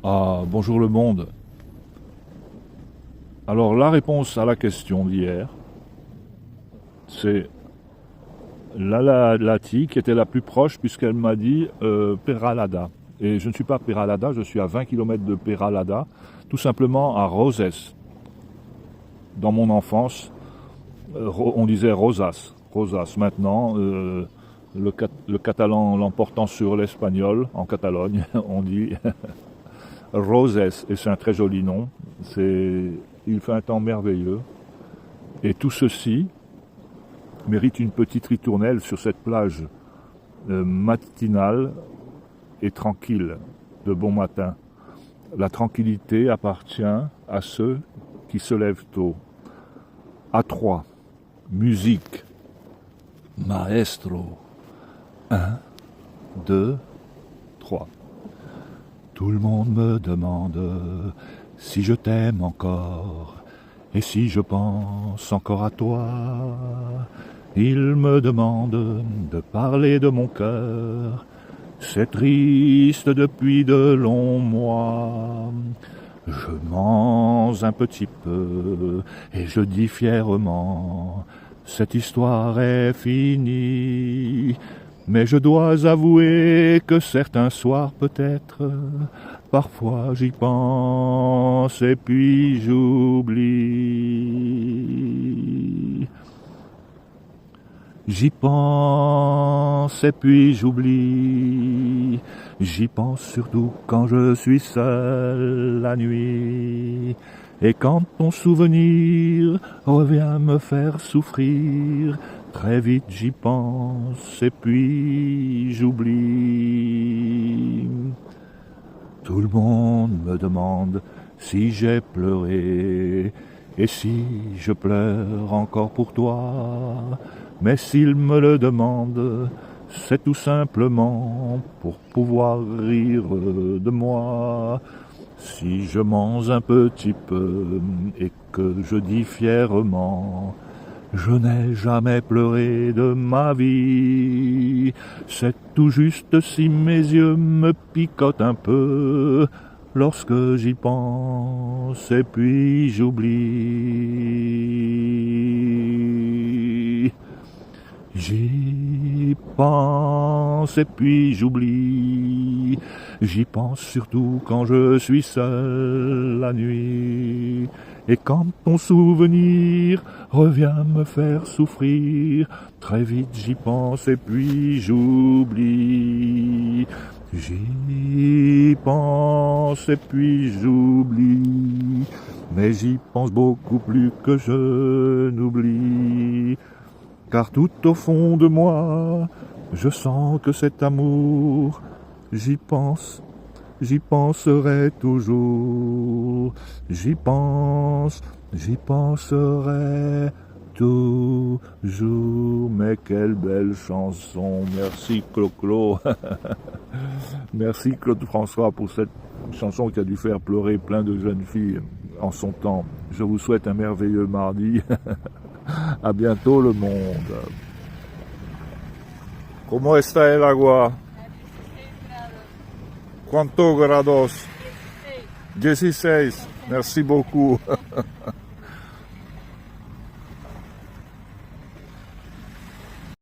Ah, bonjour le monde. Alors la réponse à la question d'hier, c'est Lati qui était la plus proche puisqu'elle m'a dit Peralada. Et je ne suis pas Peralada, je suis à 20 km de Peralada, tout simplement à Roses. Dans mon enfance, on disait Rosas. Rosas. Maintenant, le catalan l'emportant sur l'espagnol, en Catalogne, on dit Roses. Et c'est un très joli nom. Il fait un temps merveilleux. Et tout ceci mérite une petite ritournelle sur cette plage matinale et tranquille de bon matin. La tranquillité appartient à ceux qui se lèvent tôt. À 3, musique, maestro. 1, 2, 3. Tout le monde me demande si je t'aime encore et si je pense encore à toi. Il me demande de parler de mon cœur. C'est triste depuis de longs mois. Je mens un petit peu et je dis fièrement, cette histoire est finie. Mais je dois avouer que certains soirs peut-être, parfois j'y pense et puis j'oublie. J'y pense et puis j'oublie. J'y pense surtout quand je suis seul la nuit. Et quand ton souvenir revient me faire souffrir, très vite j'y pense et puis j'oublie. Tout le monde me demande si j'ai pleuré et si je pleure encore pour toi. Mais s'il me le demande, c'est tout simplement pour pouvoir rire de moi. Si je mens un petit peu et que je dis fièrement, je n'ai jamais pleuré de ma vie. C'est tout juste si mes yeux me picotent un peu lorsque j'y pense et puis j'oublie. J'y pense et puis j'oublie. J'y pense surtout quand je suis seul la nuit. Et quand ton souvenir revient me faire souffrir, très vite j'y pense et puis j'oublie. J'y pense et puis j'oublie. Mais j'y pense beaucoup plus que je n'oublie. Car tout au fond de moi, je sens que cet amour, j'y pense, j'y penserai toujours. J'y penserai toujours. Mais quelle belle chanson. Merci Clo-Clo. Merci Claude François pour cette chanson qui a dû faire pleurer plein de jeunes filles en son temps. Je vous souhaite un merveilleux mardi. A bientôt le monde. ¿Cómo está el agua? 16 grados. ¿Cuántos grados? 16. Merci beaucoup.